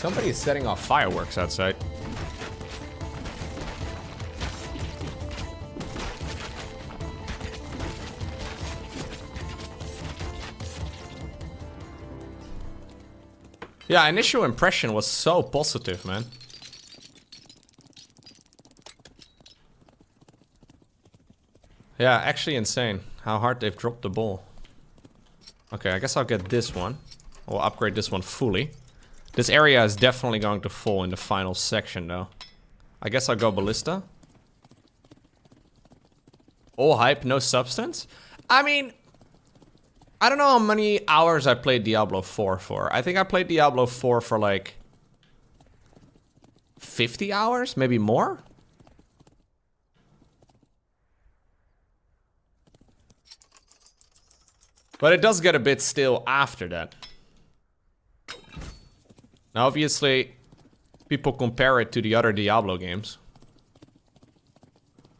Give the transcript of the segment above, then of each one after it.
Somebody is setting off fireworks outside. Yeah, initial impression was so positive, man. Yeah, actually insane how hard they've dropped the ball. Okay, I guess I'll get this one. I'll upgrade this one fully. This area is definitely going to fall in the final section, though. I guess I'll go ballista. All hype, no substance? I mean, I don't know how many hours I played Diablo 4 for. I think I played Diablo 4 for like 50 hours, maybe more? But it does get a bit still after that. Now, obviously, people compare it to the other Diablo games.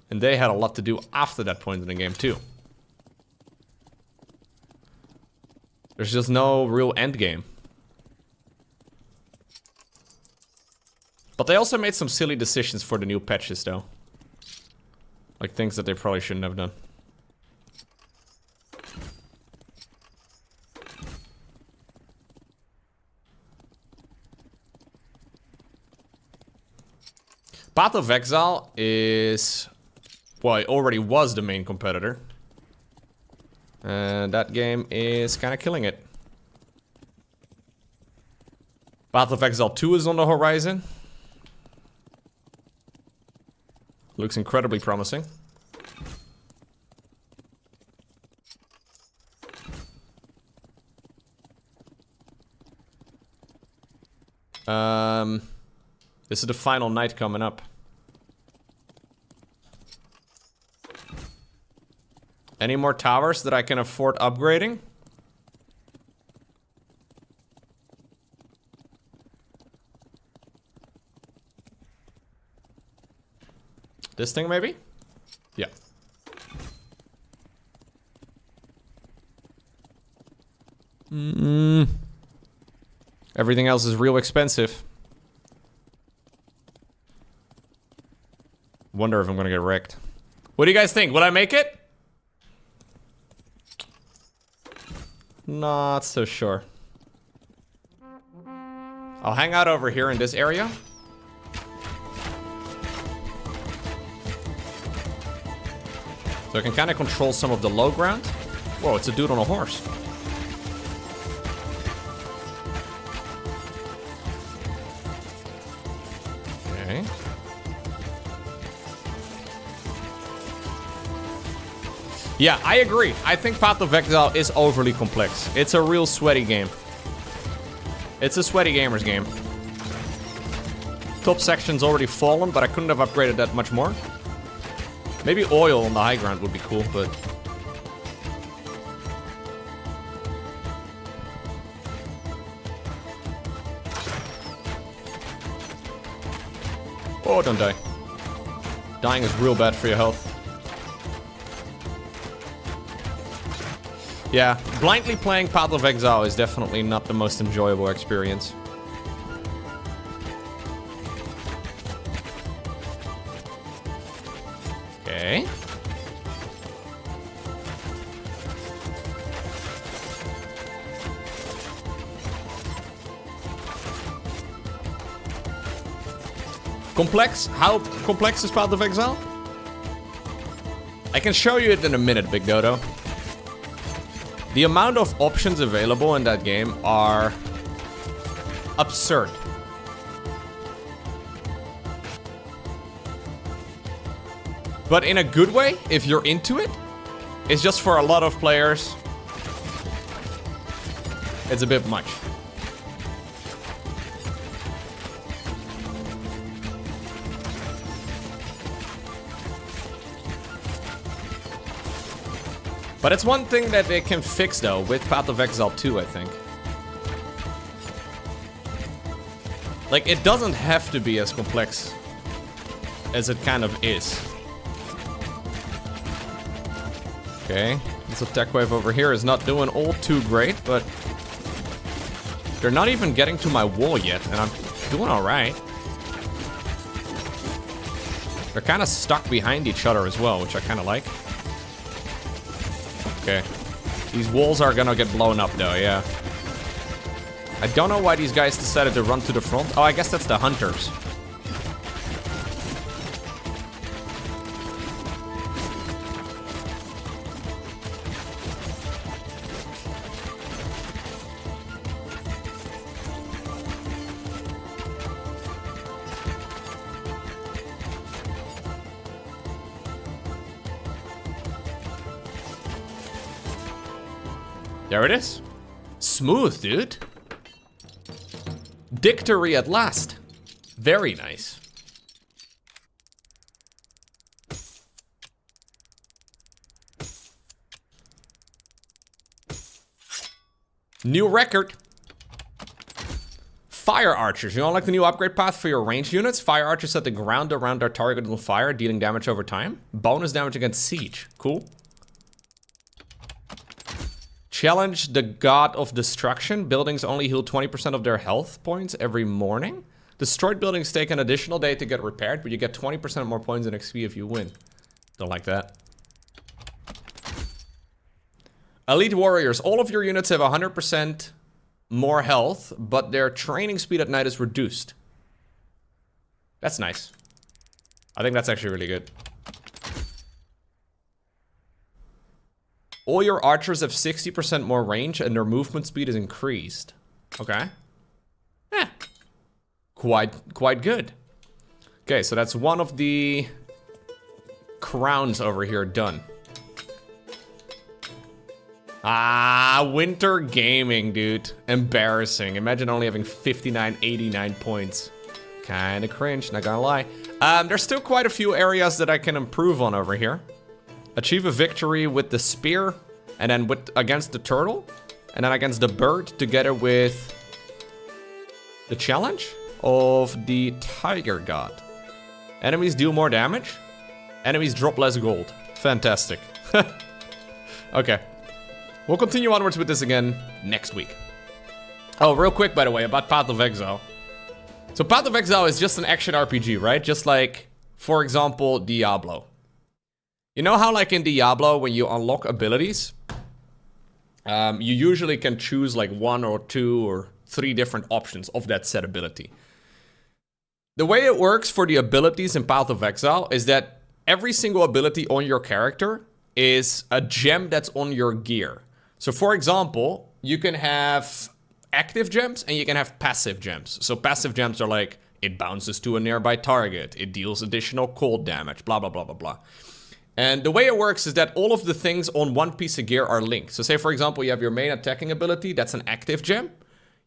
And they had a lot to do after that point in the game, too. There's just no real end game. But they also made some silly decisions for the new patches, though. Like things that they probably shouldn't have done. Path of Exile is... well, it already was the main competitor. And that game is kind of killing it. Path of Exile 2 is on the horizon. Looks incredibly promising. This is the final night coming up. Any more towers that I can afford upgrading? This thing maybe? Yeah. Everything else is real expensive. Wonder if I'm gonna get wrecked. What do you guys think? Will I make it? Not so sure. I'll hang out over here in this area. So I can kind of control some of the low ground. Whoa, it's a dude on a horse. Okay. Yeah, I agree. I think Path of Exile is overly complex. It's a real sweaty game. It's a sweaty gamer's game. Top section's already fallen, but I couldn't have upgraded that much more. Maybe oil on the high ground would be cool, but... oh, don't die. Dying is real bad for your health. Yeah, blindly playing Path of Exile is definitely not the most enjoyable experience. Okay. Complex? How complex is Path of Exile? I can show you it in a minute, Big Dodo. The amount of options available in that game are absurd. But in a good way, if you're into it. It's just for a lot of players, it's a bit much. But it's one thing that they can fix, though, with Path of Exile 2, I think. Like, it doesn't have to be as complex as it kind of is. Okay, this attack wave over here is not doing all too great, but... They're not even getting to my wall yet, and I'm doing alright. They're kind of stuck behind each other as well, which I kind of like. Okay. These walls are gonna get blown up though, yeah. I don't know why these guys decided to run to the front. Oh, I guess that's the hunters. There it is. Smooth, dude. Dictory at last. Very nice. New record. Fire archers. You don't like the new upgrade path for your ranged units? Fire archers set the ground around their target on fire, dealing damage over time. Bonus damage against siege. Cool. Challenge the God of Destruction. Buildings only heal 20% of their health points every morning. Destroyed buildings take an additional day to get repaired, but you get 20% more points in XP if you win. Don't like that. Elite Warriors. All of your units have 100% more health, but their training speed at night is reduced. That's nice. I think that's actually really good. All your archers have 60% more range and their movement speed is increased. Okay. Yeah. Quite good. Okay, so that's one of the crowns over here done. Ah, winter gaming, dude. Embarrassing. Imagine only having 59, 89 points. Kinda cringe, not gonna lie. There's still quite a few areas that I can improve on over here. Achieve a victory with the spear, and then against the turtle, and then against the bird, together with the challenge of the tiger god. Enemies deal more damage. Enemies drop less gold. Fantastic. Okay. We'll continue onwards with this again next week. Oh, real quick, by the way, about Path of Exile. So Path of Exile is just an action RPG, right? Just like, for example, Diablo. You know how like in Diablo, when you unlock abilities, you usually can choose like 1 or 2 or 3 different options of that set ability. The way it works for the abilities in Path of Exile is that every single ability on your character is a gem that's on your gear. So for example, you can have active gems and you can have passive gems. So passive gems are like, it bounces to a nearby target, it deals additional cold damage, blah, blah, blah, blah, blah. And the way it works is that all of the things on one piece of gear are linked. So say, for example, you have your main attacking ability, that's an active gem.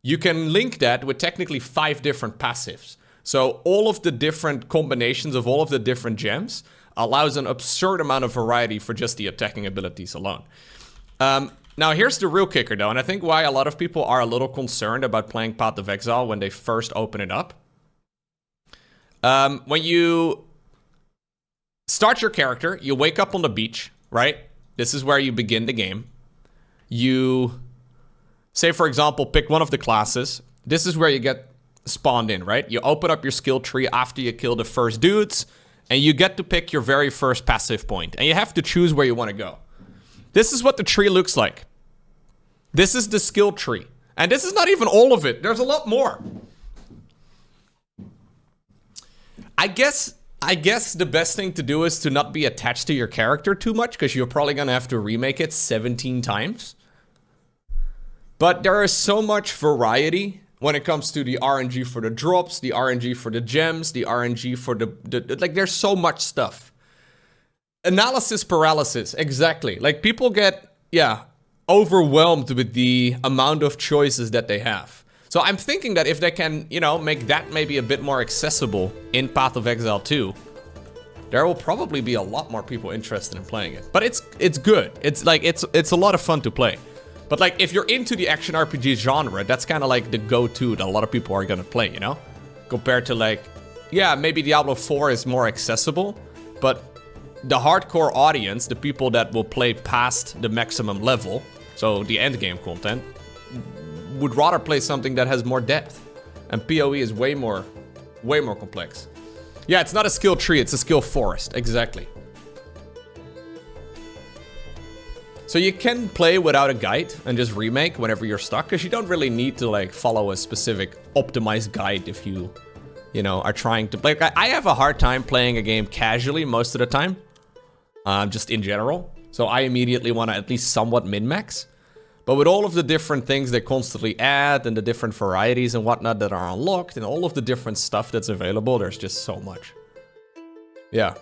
You can link that with technically 5 different passives. So all of the different combinations of all of the different gems allows an absurd amount of variety for just the attacking abilities alone. Now, here's the real kicker, though, and I think why a lot of people are a little concerned about playing Path of Exile when they first open it up. When you start your character, you wake up on the beach, right? This is where you begin the game. You, say for example, pick one of the classes. This is where you get spawned in, right? You open up your skill tree after you kill the first dudes, and you get to pick your very first passive point. And you have to choose where you want to go. This is what the tree looks like. This is the skill tree. And this is not even all of it. There's a lot more. I guess the best thing to do is to not be attached to your character too much, because you're probably going to have to remake it 17 times. But there is so much variety when it comes to the RNG for the drops, the RNG for the gems, the RNG for the like, there's so much stuff. Analysis paralysis, exactly. Like, people get, overwhelmed with the amount of choices that they have. So I'm thinking that if they can, you know, make that maybe a bit more accessible in Path of Exile 2, there will probably be a lot more people interested in playing it. But it's good. It's like, it's a lot of fun to play. But like, if you're into the action RPG genre, that's kind of like the go-to that a lot of people are gonna play, you know? Compared to like, maybe Diablo 4 is more accessible, but the hardcore audience, the people that will play past the maximum level, so the end game content, would rather play something that has more depth. And PoE is way more complex. Yeah, it's not a skill tree, it's a skill forest. Exactly. So you can play without a guide and just remake whenever you're stuck, because you don't really need to like follow a specific optimized guide if you know, are trying to... Like, I have a hard time playing a game casually most of the time. Just in general. So I immediately want to at least somewhat min-max. But with all of the different things they constantly add and the different varieties and whatnot that are unlocked and all of the different stuff that's available, there's just so much. Yeah.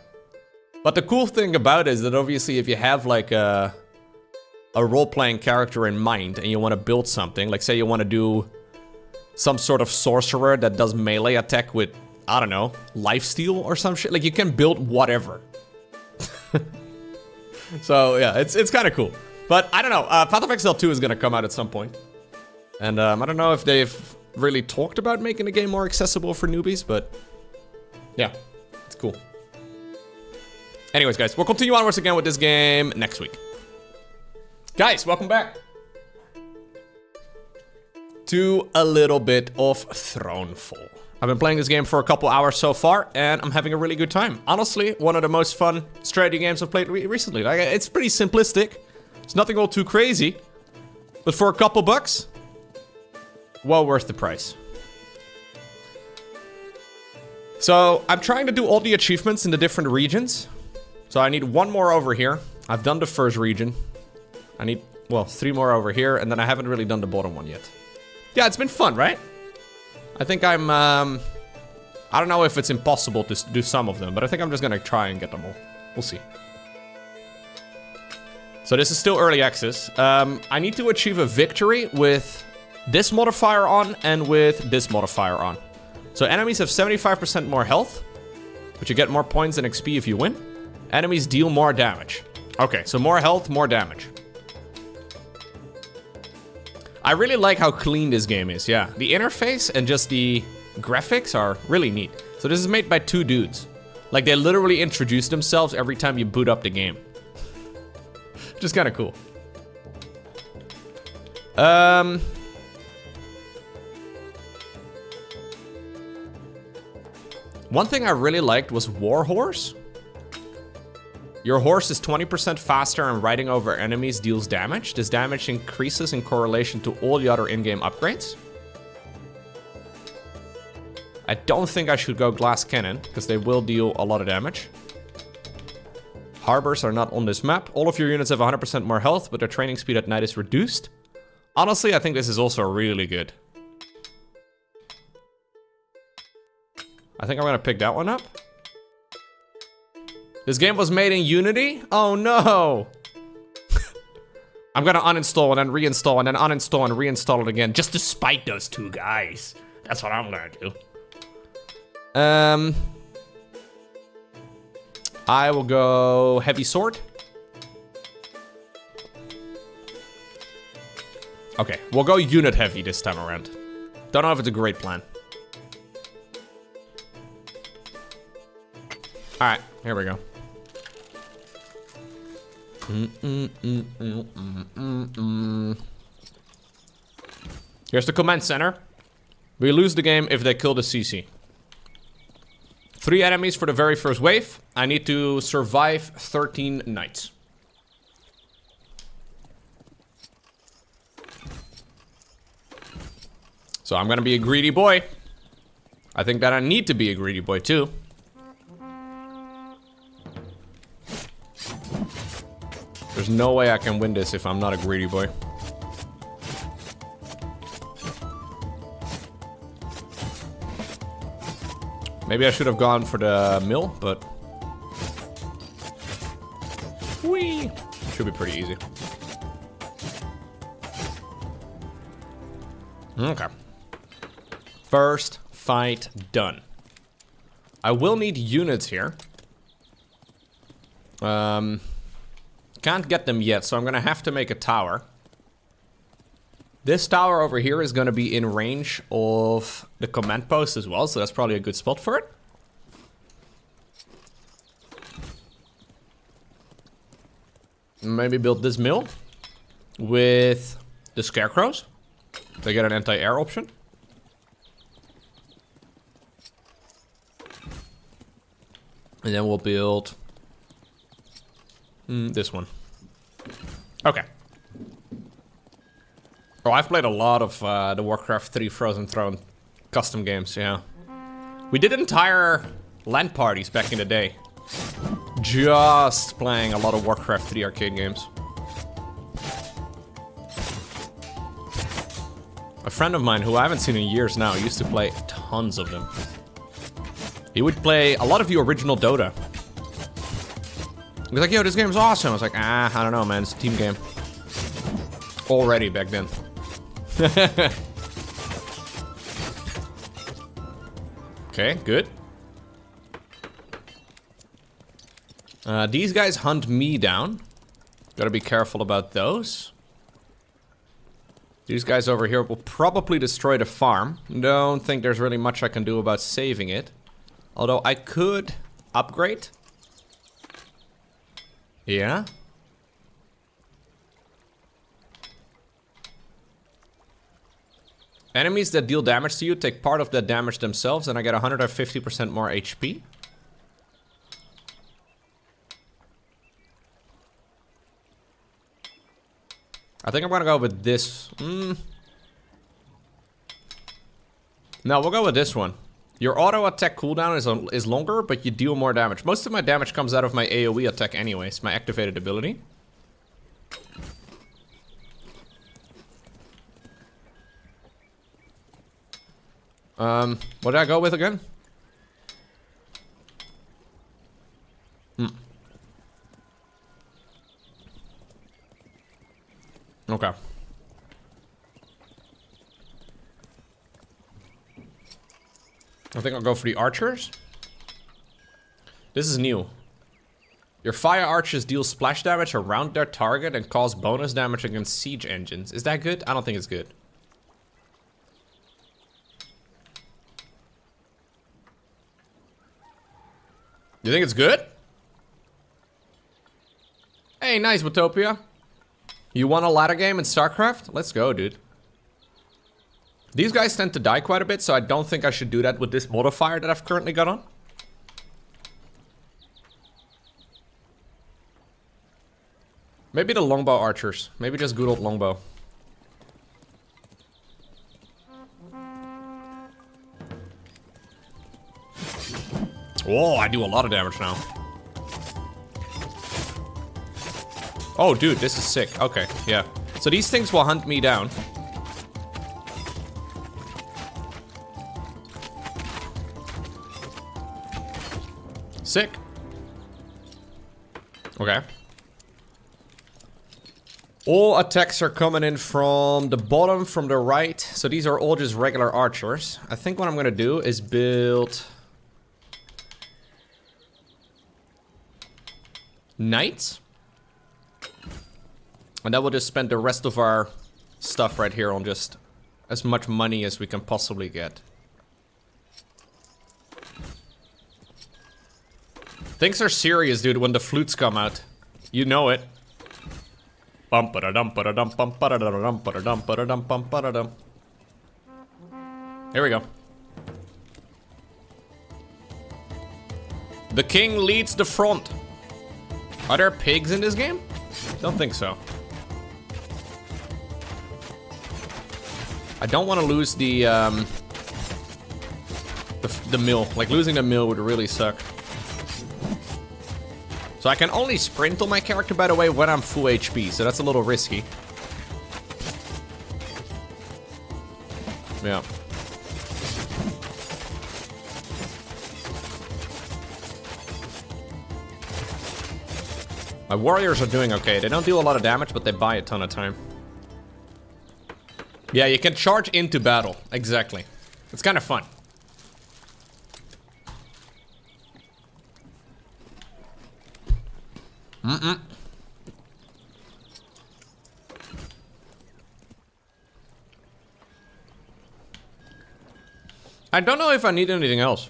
But the cool thing about it is that obviously if you have like a role-playing character in mind and you want to build something, like say you want to do some sort of sorcerer that does melee attack with, I don't know, lifesteal or some shit, like you can build whatever. So yeah, it's kind of cool. But I don't know, Path of Exile 2 is gonna come out at some point. And I don't know if they've really talked about making the game more accessible for newbies, but yeah, it's cool. Anyways, guys, we'll continue onwards again with this game next week. Guys, welcome back to a little bit of Thronefall. I've been playing this game for a couple hours so far, and I'm having a really good time. Honestly, one of the most fun strategy games I've played recently. Like, it's pretty simplistic. It's nothing all too crazy. But for a couple bucks, well worth the price. So, I'm trying to do all the achievements in the different regions. So I need one more over here. I've done the first region. I need, well, 3 more over here, and then I haven't really done the bottom one yet. Yeah, it's been fun, right? I think I'm, I don't know if it's impossible to do some of them, but I think I'm just gonna try and get them all. We'll see. So this is still early access. I need to achieve a victory with this modifier on and with this modifier on. So enemies have 75% more health, but you get more points and XP if you win. Enemies deal more damage. Okay, so more health, more damage. I really like how clean this game is, yeah. The interface and just the graphics are really neat. So this is made by 2 dudes. Like, they literally introduce themselves every time you boot up the game. Which is kind of cool. One thing I really liked was Warhorse. Your horse is 20% faster and riding over enemies deals damage. This damage increases in correlation to all the other in-game upgrades. I don't think I should go glass cannon, because they will deal a lot of damage. Harbors are not on this map. All of your units have 100% more health, but their training speed at night is reduced. Honestly, I think this is also really good. I think I'm gonna pick that one up. This game was made in Unity? Oh no! I'm gonna uninstall and then reinstall and then uninstall and reinstall it again just to spite those 2 guys. That's what I'm gonna do. I will go heavy sword. Okay, we'll go unit heavy this time around. Don't know if it's a great plan. Alright, here we go. Here's the command center. We lose the game if they kill the CC. 3 enemies for the very first wave. I need to survive 13 nights. So I'm gonna be a greedy boy. I think that I need to be a greedy boy too. There's no way I can win this if I'm not a greedy boy. Maybe I should have gone for the mill, but... Whee! Should be pretty easy. Okay. First fight done. I will need units here. Can't get them yet, so I'm gonna have to make a tower. This tower over here is gonna be in range of the command post as well, so that's probably a good spot for it. Maybe build this mill with the scarecrows. They get an anti-air option. And then we'll build this one. Okay. Oh, I've played a lot of the Warcraft 3 Frozen Throne custom games, yeah. We did entire LAN parties back in the day. Just playing a lot of Warcraft 3 arcade games. A friend of mine who I haven't seen in years now used to play tons of them. He would play a lot of the original Dota. He was like, yo, this game's awesome. I was like, I don't know, man. It's a team game. Already back then. Okay, good. These guys hunt me down. Gotta be careful about those. These guys over here will probably destroy the farm. Don't think there's really much I can do about saving it. Although I could upgrade. Yeah. Enemies that deal damage to you take part of that damage themselves, and I get 150% more HP. I think I'm gonna go with this. No, we'll go with this one. Your auto attack cooldown is longer, but you deal more damage. Most of my damage comes out of my AoE attack anyways, my activated ability. What did I go with again? Okay. I think I'll go for the archers. This is new. Your fire archers deal splash damage around their target and cause bonus damage against siege engines. Is that good? I don't think it's good. You think it's good? Hey, nice, Watopia. You want a ladder game in StarCraft? Let's go, dude. These guys tend to die quite a bit, so I don't think I should do that with this modifier that I've currently got on. Maybe the longbow archers. Maybe just good old longbow. Oh, I do a lot of damage now. Oh, dude, this is sick. Okay, yeah. So these things will hunt me down. Sick. Okay. All attacks are coming in from the bottom, from the right. So these are all just regular archers. I think what I'm gonna do is build knights. And then we'll just spend the rest of our stuff right here on just as much money as we can possibly get. Things are serious, dude, when the flutes come out. You know it. Here we go. The king leads the front. Are there pigs in this game? Don't think so. I don't want to lose the mill. Like, losing the mill would really suck. So I can only sprint on my character, by the way, when I'm full HP. So that's a little risky. Yeah. My warriors are doing okay. They don't do a lot of damage, but they buy a ton of time. Yeah, you can charge into battle. Exactly. It's kind of fun. I don't know if I need anything else.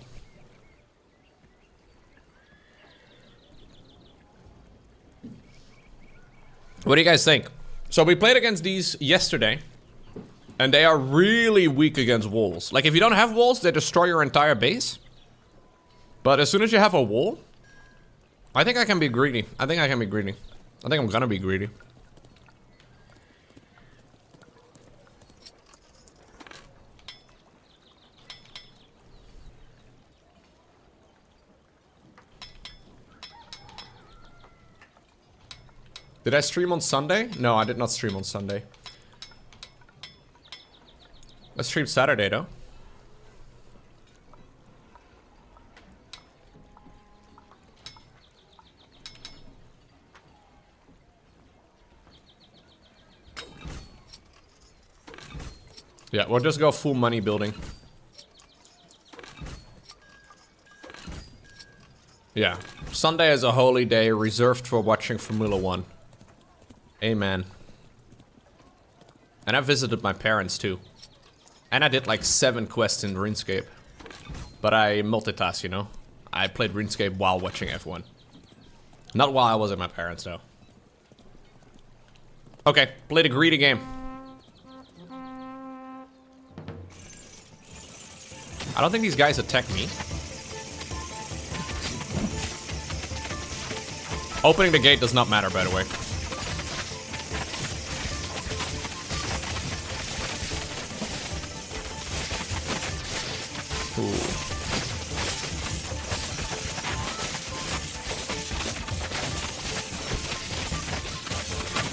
What do you guys think? So we played against these yesterday. And they are really weak against walls. Like, if you don't have walls, they destroy your entire base. But as soon as you have a wall, I think I can be greedy. I think I'm gonna be greedy. Did I stream on Sunday? No, I did not stream on Sunday. I streamed Saturday, though. Yeah, we'll just go full money building. Yeah, Sunday is a holy day reserved for watching Formula 1. Amen. And I visited my parents too. And I did like 7 quests in RuneScape. But I multitask, you know? I played RuneScape while watching F1. Not while I was at my parents, though. Okay, played a greedy game. I don't think these guys attack me. Opening the gate does not matter, by the way. Ooh.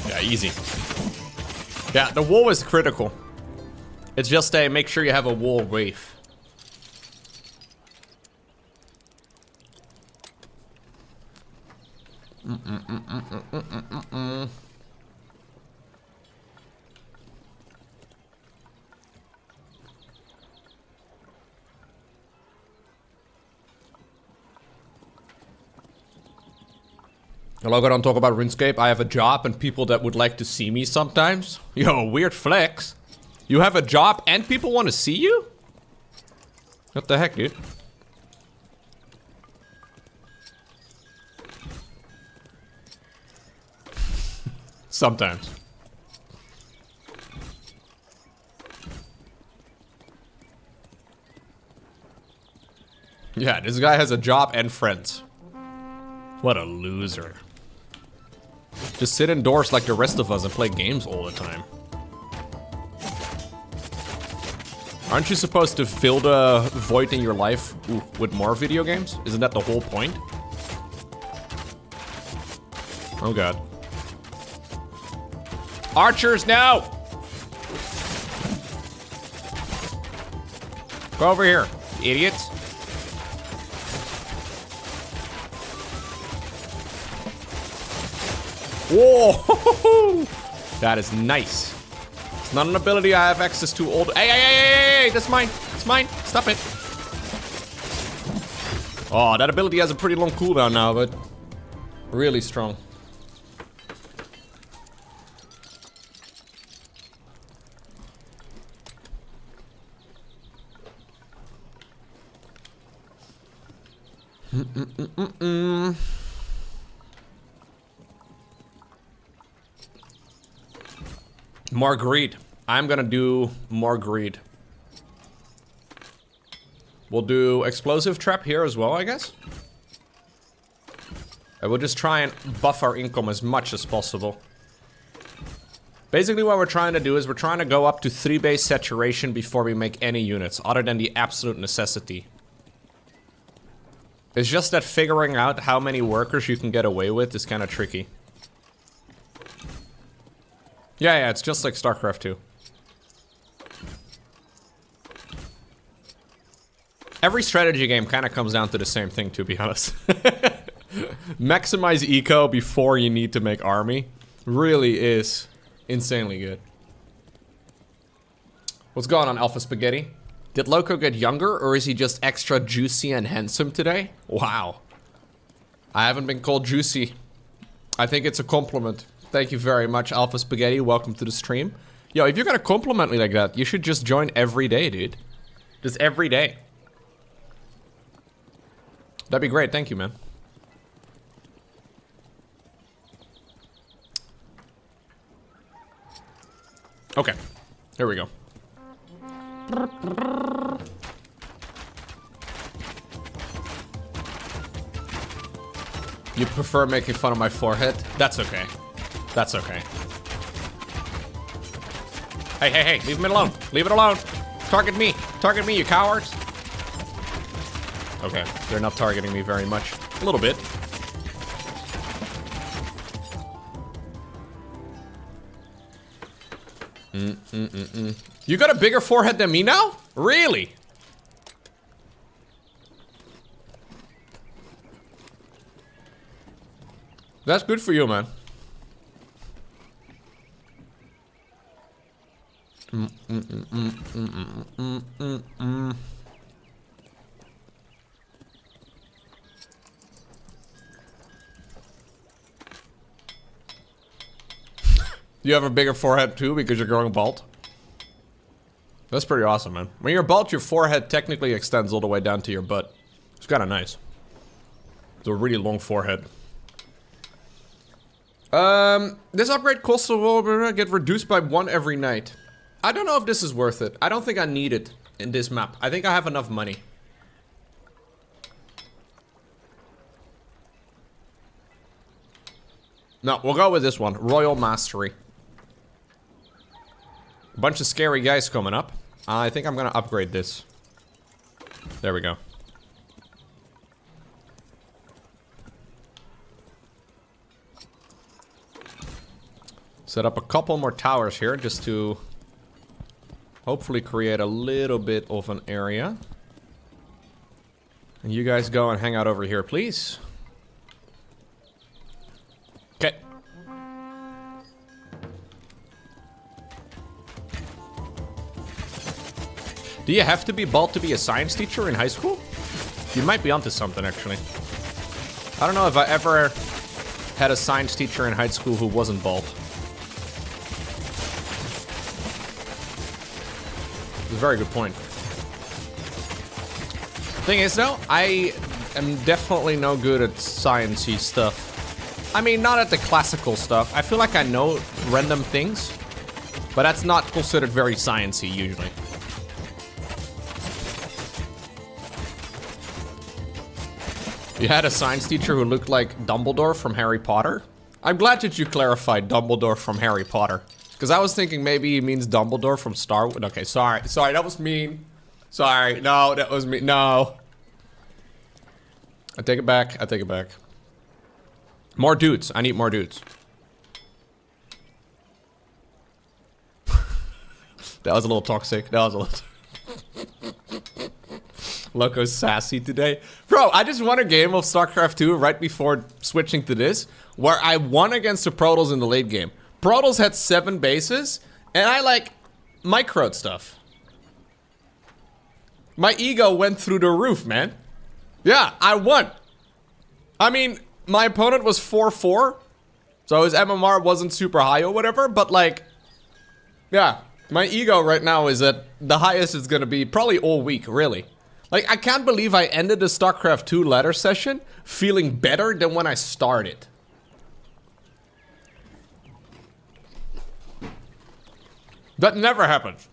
Yeah, easy. Yeah, the wall is critical. It's just a make sure you have a wall wave. Lowko, don't talk about RuneScape. I have a job and people that would like to see me sometimes. Yo, weird flex. You have a job and people want to see you? What the heck, dude? Sometimes. Yeah, this guy has a job and friends. What a loser. Just sit indoors like the rest of us and play games all the time. Aren't you supposed to fill the void in your life with more video games? Isn't that the whole point? Oh god. Archers, no! Go over here, idiots. Whoa! That is nice. It's not an ability I have access to all the— Hey, that's mine. It's mine. Stop it. Oh, that ability has a pretty long cooldown now, but really strong. More greed. I'm gonna do more greed. We'll do explosive trap here as well, I guess. I will just try and buff our income as much as possible. Basically what we're trying to do is we're trying to go up to 3 base saturation before we make any units, other than the absolute necessity. It's just that figuring out how many workers you can get away with is kind of tricky. Yeah, it's just like StarCraft 2. Every strategy game kind of comes down to the same thing, to be honest. Maximize eco before you need to make army really is insanely good. What's going on, Alpha Spaghetti? Did Lowko get younger, or is he just extra juicy and handsome today? Wow. I haven't been called juicy. I think it's a compliment. Thank you very much, Alpha Spaghetti. Welcome to the stream. Yo, if you're gonna compliment me like that, you should just join every day, dude. Just every day. That'd be great. Thank you, man. Okay. Here we go. You prefer making fun of my forehead? That's okay. That's okay. Hey, hey, hey, leave me alone. Leave it alone. Target me. Target me, you cowards. Okay, they're not targeting me very much. A little bit. You got a bigger forehead than me now? Really? That's good for you, man. You have a bigger forehead too because you're growing bald? That's pretty awesome, man. When you're bald, your forehead technically extends all the way down to your butt. It's kind of nice. It's a really long forehead. This upgrade costs will get reduced by 1 every night. I don't know if this is worth it. I don't think I need it in this map. I think I have enough money. No, we'll go with this one. Royal Mastery. A bunch of scary guys coming up. I think I'm gonna upgrade this. There we go. Set up a couple more towers here just to hopefully create a little bit of an area. And you guys go and hang out over here, please. Okay. Do you have to be bald to be a science teacher in high school? You might be onto something, actually. I don't know if I ever had a science teacher in high school who wasn't bald. It's a very good point. Thing is, though, I am definitely no good at science-y stuff. I mean, not at the classical stuff. I feel like I know random things, but that's not considered very science-y usually. You had a science teacher who looked like Dumbledore from Harry Potter? I'm glad that you clarified Dumbledore from Harry Potter. Because I was thinking maybe he means Dumbledore from Star Wars. Okay, sorry. Sorry, that was mean. Sorry. No, that was mean. No. I take it back. I take it back. More dudes. I need more dudes. That was a little toxic. That was a little... Lowko's sassy today. Bro, I just won a game of StarCraft 2 right before switching to this, where I won against the Protoss in the late game. Protoss had 7 bases, and I, like, microed stuff. My ego went through the roof, man. Yeah, I won. I mean, my opponent was 4-4, so his MMR wasn't super high or whatever, but, like, yeah, my ego right now is at the highest it's gonna be probably all week, really. Like, I can't believe I ended the StarCraft 2 ladder session feeling better than when I started. That never happens.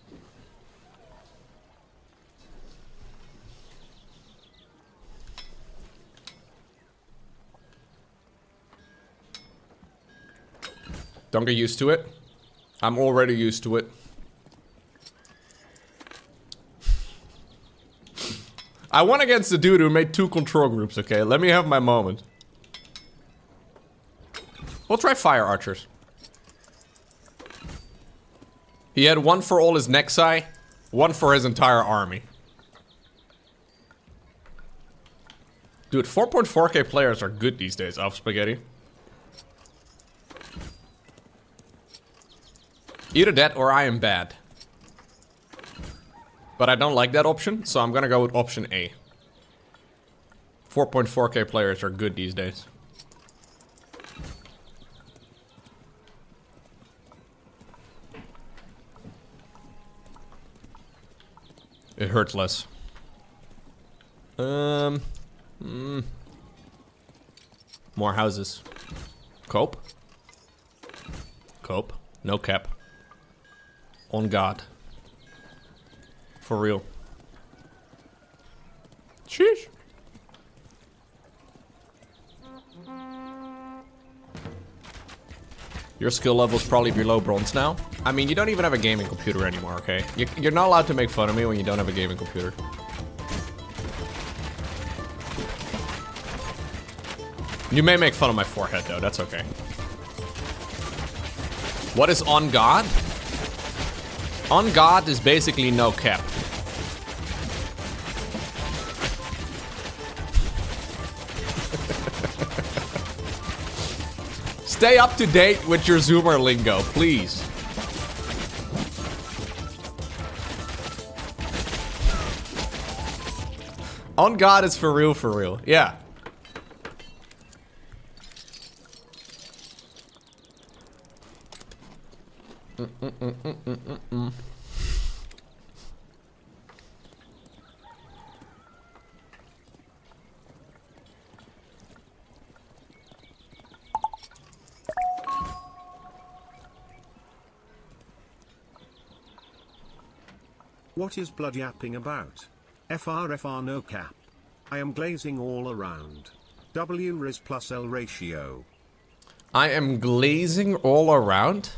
Don't get used to it. I'm already used to it. I won against the dude who made 2 control groups, okay? Let me have my moment. We'll try fire archers. He had 1 for all his Nexi, 1 for his entire army. Dude, 4.4k players are good these days, off spaghetti. Either that or I am bad. But I don't like that option, so I'm gonna go with option A. 4.4k players are good these days. It hurts less. More houses. Cope? Cope. No cap. On God. For real. Sheesh. Your skill level's probably below bronze now. I mean, you don't even have a gaming computer anymore, okay? You're not allowed to make fun of me when you don't have a gaming computer. You may make fun of my forehead, though. That's okay. What is on God? On God is basically no cap. Stay up to date with your Zoomer lingo, please. On God is for real, for real. Yeah. What is blood yapping about? FR no cap. I am glazing all around. W ris plus L ratio. I am glazing all around?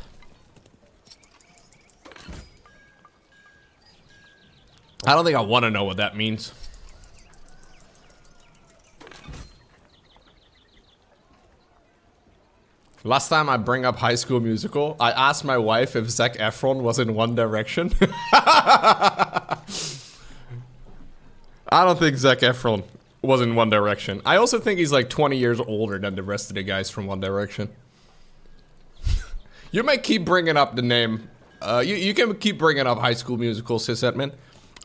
I don't think I want to know what that means. Last time I bring up High School Musical, I asked my wife if Zac Efron was in One Direction. I don't think Zac Efron was in One Direction. I also think he's like 20 years older than the rest of the guys from One Direction. You might keep bringing up the name. You can keep bringing up High School Musical, Sis Edmund.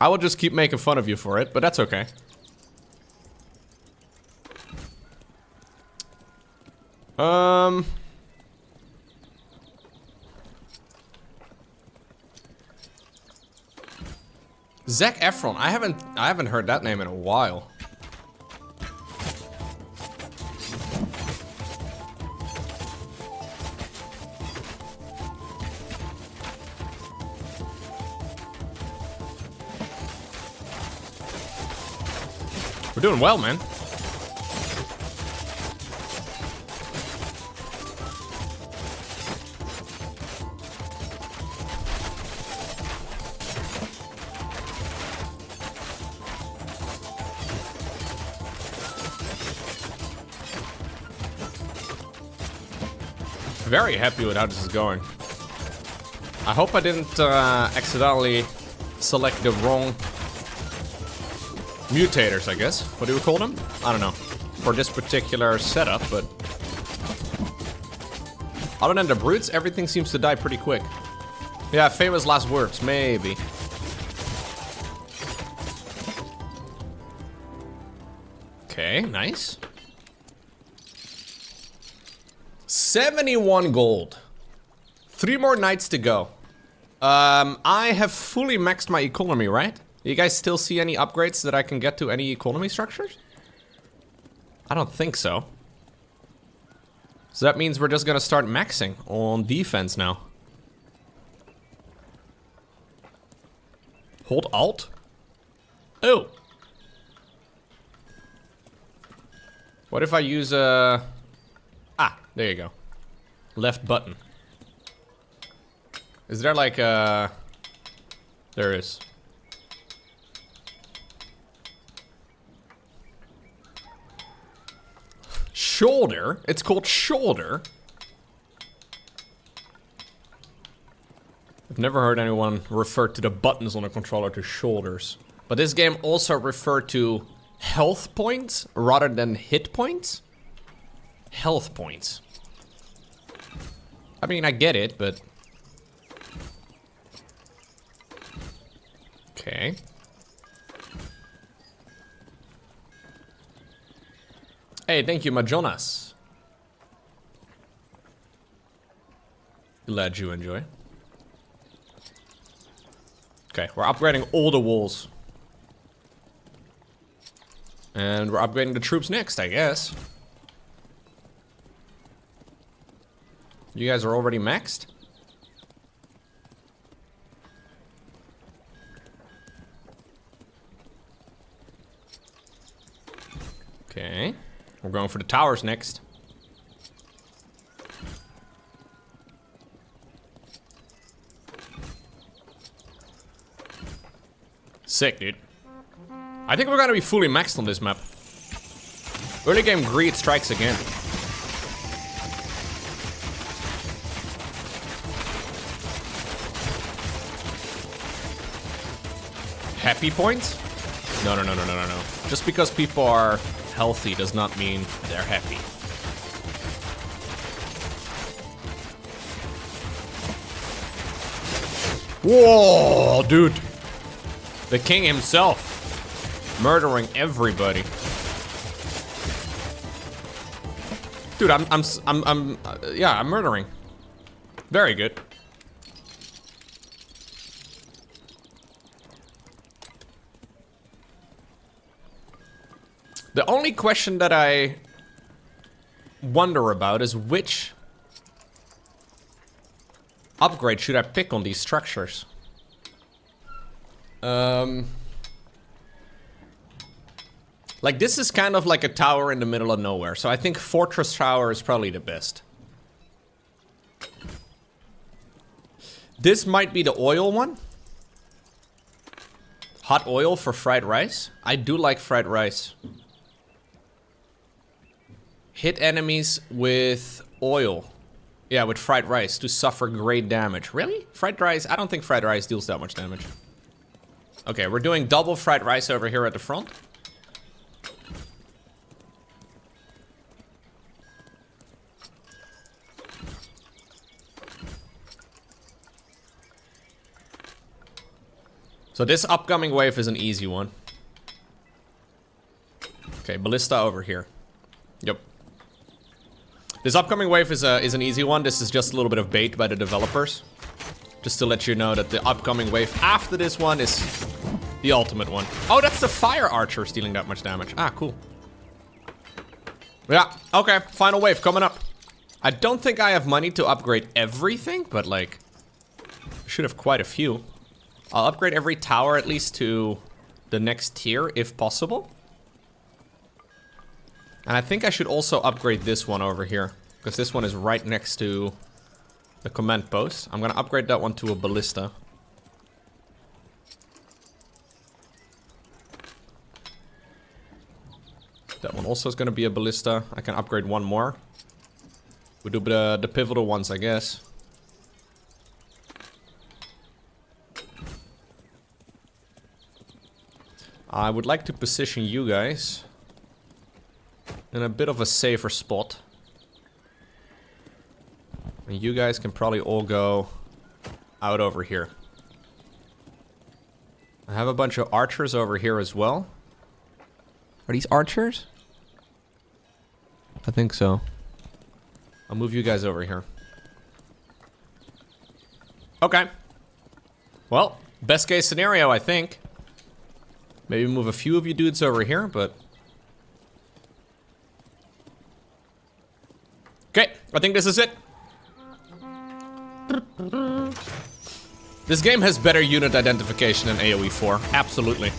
I will just keep making fun of you for it, but that's okay. Zac Efron. I haven't heard that name in a while. We're doing well, man. Very happy with how this is going. I hope I didn't accidentally select the wrong mutators, I guess. What do we call them? I don't know. For this particular setup, but other than the brutes, everything seems to die pretty quick. Yeah, famous last words, maybe. Okay, nice. 71 gold. 3 more nights to go. I have fully maxed my economy, right? You guys still see any upgrades that I can get to any economy structures? I don't think so. So that means we're just gonna start maxing on defense now. Hold Alt? Oh. What if I use Ah, there you go. Left button. Is there like a... There is. Shoulder? It's called shoulder? I've never heard anyone refer to the buttons on a controller to shoulders. But this game also referred to health points rather than hit points? Health points. I mean, I get it, but... Okay. Hey, thank you, Majonas. Glad you enjoy. Okay, we're upgrading all the walls. And we're upgrading the troops next, I guess. You guys are already maxed? Okay. We're going for the towers next. Sick, dude. I think we're gonna be fully maxed on this map. Early game greed strikes again. Happy points? No. Just because people are healthy does not mean they're happy. Whoa, dude. The king himself. Murdering everybody. Dude, I'm murdering. Very good. The only question that I wonder about is which upgrade should I pick on these structures? Like this is kind of like a tower in the middle of nowhere, so I think Fortress Tower is probably the best. This might be the oil one. Hot oil for fried rice. I do like fried rice. Hit enemies with oil. Yeah, with fried rice to suffer great damage. Really? Fried rice? I don't think fried rice deals that much damage. Okay, we're doing double fried rice over here at the front. So this upcoming wave is an easy one. Okay, ballista over here. Yep. This upcoming wave is an easy one. This is just a little bit of bait by the developers. Just to let you know that the upcoming wave after this one is the ultimate one. Oh, that's the fire archer dealing that much damage. Ah, cool. Yeah, okay. Final wave coming up. I don't think I have money to upgrade everything, but like, I should have quite a few. I'll upgrade every tower at least to the next tier if possible. And I think I should also upgrade this one over here, because this one is right next to the command post. I'm gonna upgrade that one to a ballista. That one also is gonna be a ballista. I can upgrade one more. We'll do the pivotal ones, I guess. I would like to position you guys in a bit of a safer spot. And you guys can probably all go out over here. I have a bunch of archers over here as well. Are these archers? I think so. I'll move you guys over here. Okay. Well, best case scenario, I think. Maybe move a few of you dudes over here, but... Okay, I think this is it. This game has better unit identification than AoE 4. Absolutely.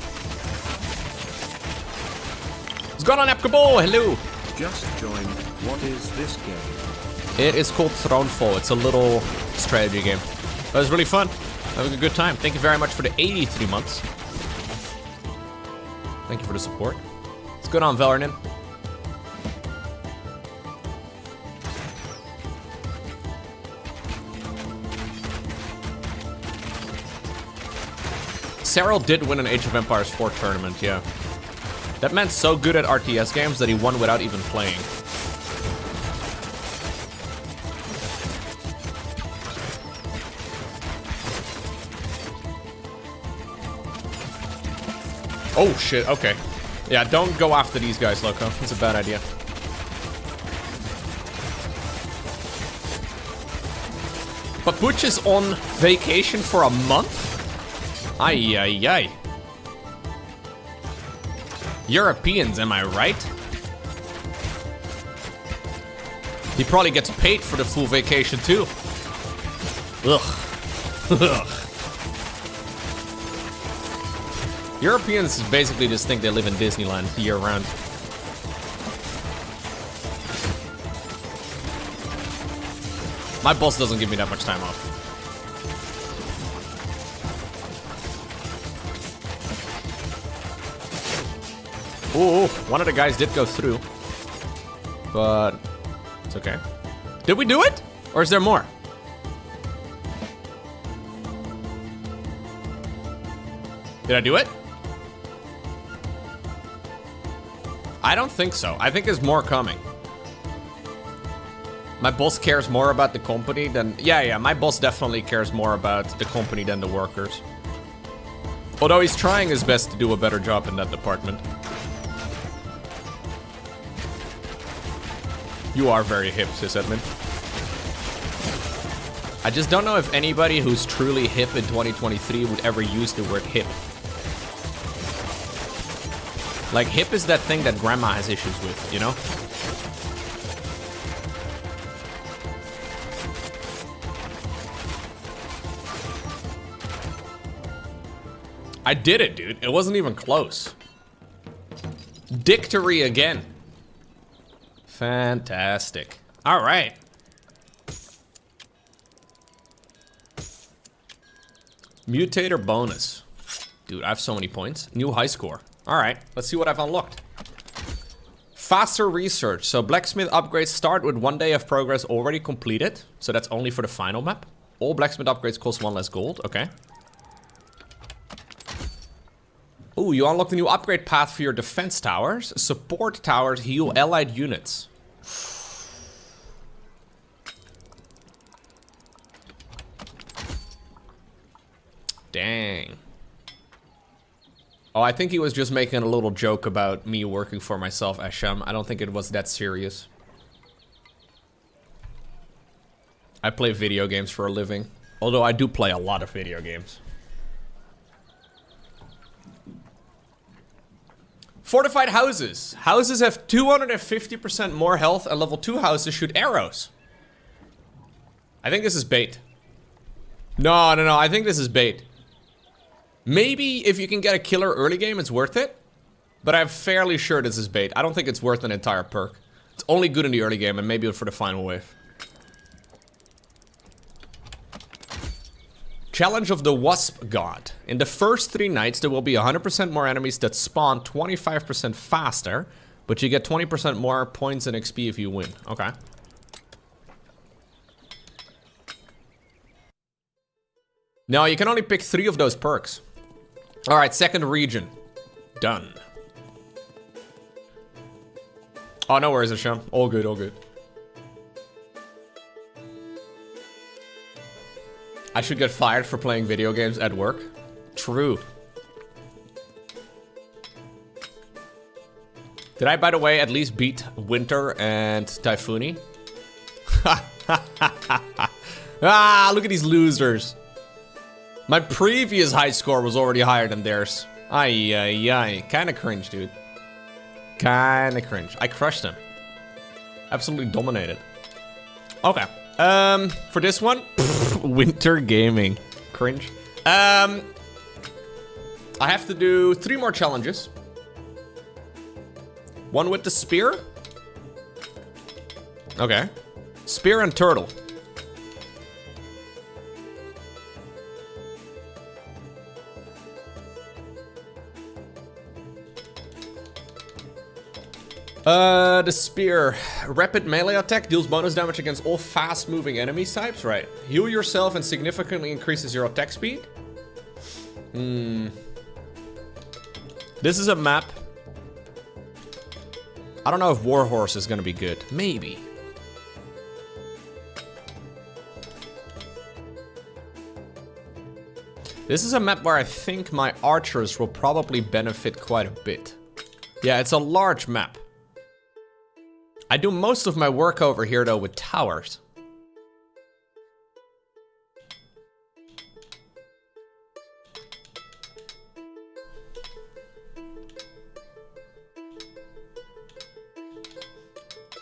What's going on, Epkabo? Hello. Just joined. What is this game? It is called Thronefall. It's a little strategy game. That was really fun. Having a good time. Thank you very much for the 83 months. Thank you for the support. What's going on, Velernin? Cyril did win an Age of Empires 4 tournament, yeah. That man's so good at RTS games that he won without even playing. Oh shit, okay. Yeah, don't go after these guys, Lowko. It's a bad idea. But Butch is on vacation for a month? Ay, ay, ay. Europeans, am I right? He probably gets paid for the full vacation too. Ugh. Ugh. Europeans basically just think they live in Disneyland year-round. My boss doesn't give me that much time off. Ooh, one of the guys did go through. But it's okay. Did we do it? Or is there more? Did I do it? I don't think so. I think there's more coming. My boss cares more about the company than... Yeah, my boss definitely cares more about the company than the workers. Although he's trying his best to do a better job in that department. You are very hip, sysadmin. I just don't know if anybody who's truly hip in 2023 would ever use the word hip. Like, hip is that thing that grandma has issues with, you know? I did it, dude. It wasn't even close. Dictory again. Fantastic. All right. Mutator bonus. Dude, I have so many points. New high score. All right, let's see what I've unlocked. Faster research. So blacksmith upgrades start with 1 day of progress already completed. So that's only for the final map. All blacksmith upgrades cost 1 less gold. Okay. Ooh, you unlocked a new upgrade path for your defense towers. Support towers heal allied units. Dang. Oh, I think he was just making a little joke about me working for myself, Asham. I don't think it was that serious. I play video games for a living. Although I do play a lot of video games. Fortified houses. Houses have 250% more health, and level 2 houses shoot arrows. I think this is bait. No, I think this is bait. Maybe if you can get a killer early game, it's worth it. But I'm fairly sure this is bait. I don't think it's worth an entire perk. It's only good in the early game and maybe for the final wave. Challenge of the Wasp God. In the first 3 nights, there will be 100% more enemies that spawn 25% faster. But you get 20% more points and XP if you win. Okay. No, you can only pick 3 of those perks. Alright, second region. Done. Oh, no worries, Asham. All good, all good. I should get fired for playing video games at work. True. Did I, by the way, at least beat Winter and Typhoony? Ah, look at these losers. My previous high score was already higher than theirs. Ay, ay, ay. Kinda cringe, dude. Kinda cringe. I crushed them. Absolutely dominated. Okay. For this one, Winter Gaming. Cringe. I have to do 3 more challenges. One with the spear. Okay. Spear and turtle. The spear. Rapid melee attack deals bonus damage against all fast-moving enemy types. Right. Heal yourself and significantly increases your attack speed. This is a map. I don't know if Warhorse is gonna be good. Maybe. This is a map where I think my archers will probably benefit quite a bit. Yeah, it's a large map. I do most of my work over here, though, with towers.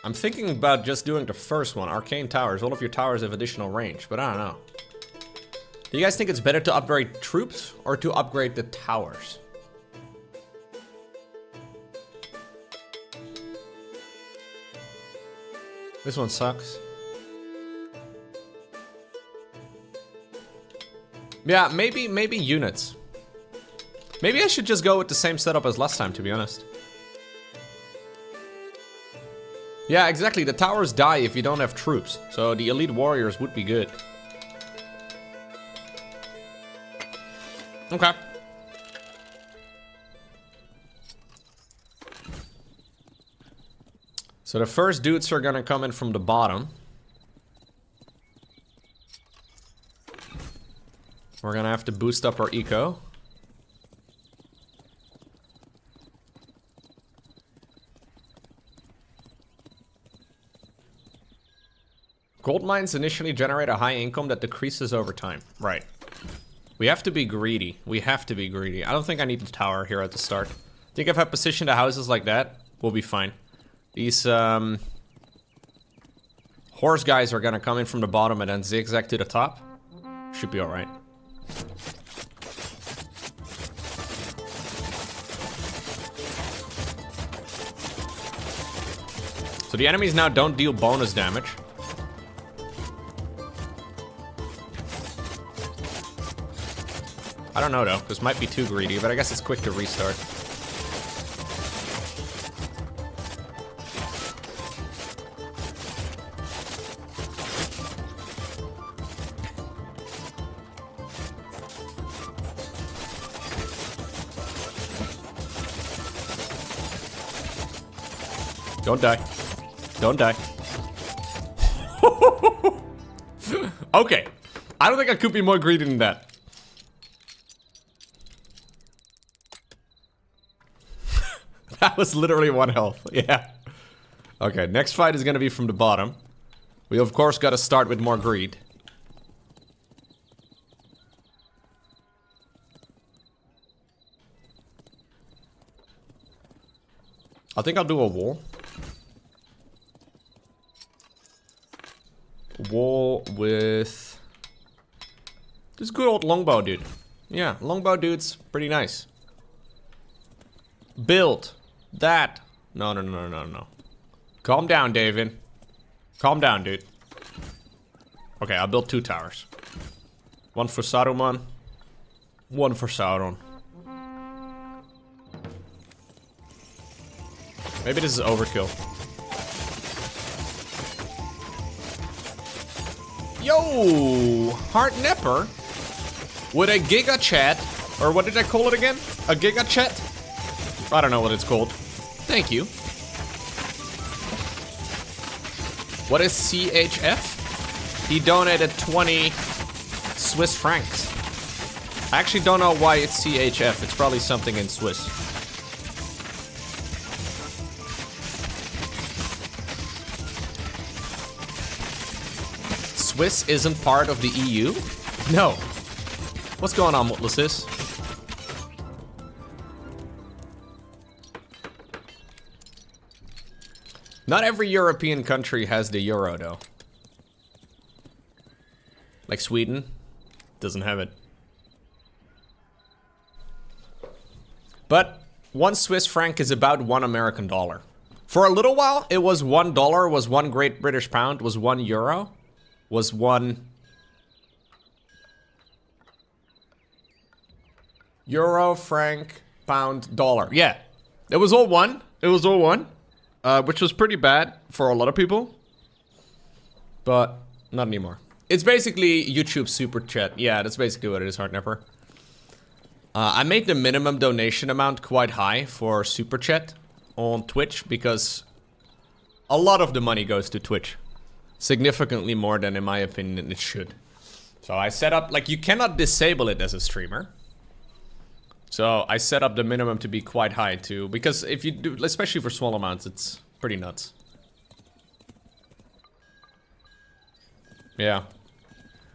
I'm thinking about just doing the first one, Arcane Towers. All of your towers have additional range, but I don't know. Do you guys think it's better to upgrade troops or to upgrade the towers? This one sucks. Yeah, maybe units. Maybe I should just go with the same setup as last time, to be honest. Yeah, exactly. The towers die if you don't have troops. So the elite warriors would be good. Okay. So the first dudes are gonna come in from the bottom. We're gonna have to boost up our eco. Gold mines initially generate a high income that decreases over time. Right. We have to be greedy. We have to be greedy. I don't think I need the tower here at the start. I think if I position the houses like that, we'll be fine. These horse guys are gonna come in from the bottom and then zigzag to the top. Should be alright. So the enemies now don't deal bonus damage. I don't know though, this might be too greedy, but I guess it's quick to restart. Don't die. Don't die. Okay. I don't think I could be more greedy than that. That was literally 1 health. Yeah. Okay, next fight is gonna be from the bottom. We of course gotta start with more greed. I think I'll do a wall. Wall with this good old longbow dude. Yeah, longbow dude's pretty nice. Build that. No. Calm down, David. Calm down, dude. Okay, I'll build 2 towers. One for Saruman. One for Sauron. Maybe this is overkill. Yo! Heart Nepper with a Giga Chat. Or what did I call it again? A Giga Chat? I don't know what it's called. Thank you. What is CHF? He donated 20 Swiss francs. I actually don't know why it's CHF. It's probably something in Swiss. Swiss isn't part of the EU? No. What's going on, Mutlasis? Not every European country has the euro, though. Like Sweden, doesn't have it. But 1 Swiss franc is about 1 American dollar. For a little while, it was $1, was 1 Great British pound, was 1 euro, was 1 euro, franc, pound, dollar. Yeah, it was all 1. It was all 1. Which was pretty bad for a lot of people. But not anymore. It's basically YouTube Super Chat. Yeah, that's basically what it is, Heartnapper. I made the minimum donation amount quite high for Super Chat on Twitch because a lot of the money goes to Twitch. Significantly more than, in my opinion, it should. So I set up, like, you cannot disable it as a streamer. So I set up the minimum to be quite high too, because if you do, especially for small amounts, it's pretty nuts. Yeah.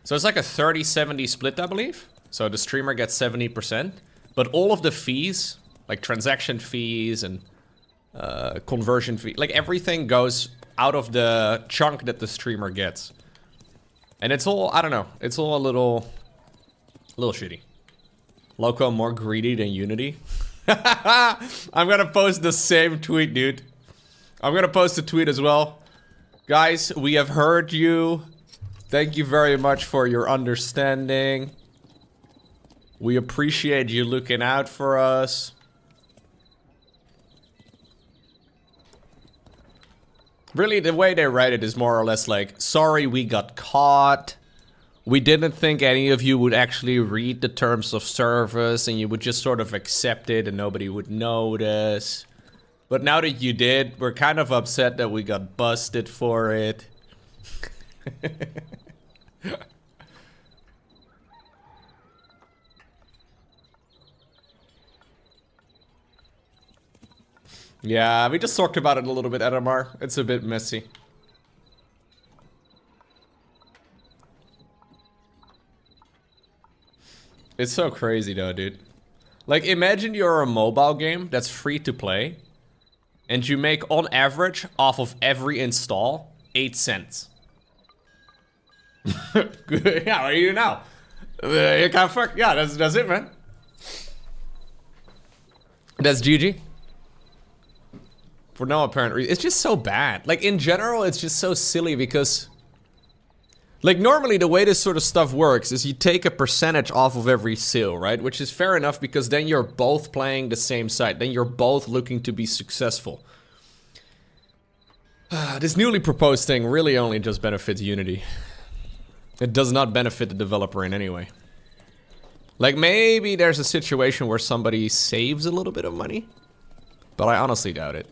So it's like a 30-70 split, I believe. So the streamer gets 70%, but all of the fees, like transaction fees and conversion fee, like everything goes out of the chunk that the streamer gets. And it's all, I don't know, it's all a little shitty. Lowko more greedy than Unity. I'm gonna post the same tweet, dude. I'm gonna post a tweet as well. Guys, we have heard you. Thank you very much for your understanding. We appreciate you looking out for us. Really, the way they write it is more or less like, sorry we got caught. We didn't think any of you would actually read the terms of service and you would just sort of accept it and nobody would notice. But now that you did, we're kind of upset that we got busted for it. Yeah, we just talked about it a little bit, Edamar. It's a bit messy. It's so crazy though, dude. Like, imagine you're a mobile game that's free to play, and you make, on average, off of every install, 8 cents. Yeah, what do you know? You can't fuck. Yeah, that's it, man. That's GG. For no apparent reason. It's just so bad. Like, in general, it's just so silly because... Like, normally the way this sort of stuff works is you take a percentage off of every sale, right? Which is fair enough because then you're both playing the same site. Then you're both looking to be successful. This newly proposed thing really only just benefits Unity. It does not benefit the developer in any way. Like, maybe there's a situation where somebody saves a little bit of money, but I honestly doubt it.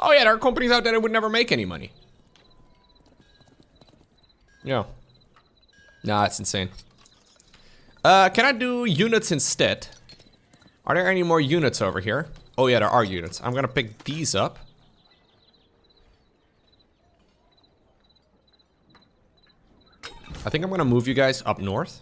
Oh yeah, there are companies out there that would never make any money. Yeah. Nah, it's insane. Can I do units instead? Are there any more units over here? Oh yeah, there are units. I'm gonna pick these up. I think I'm gonna move you guys up north.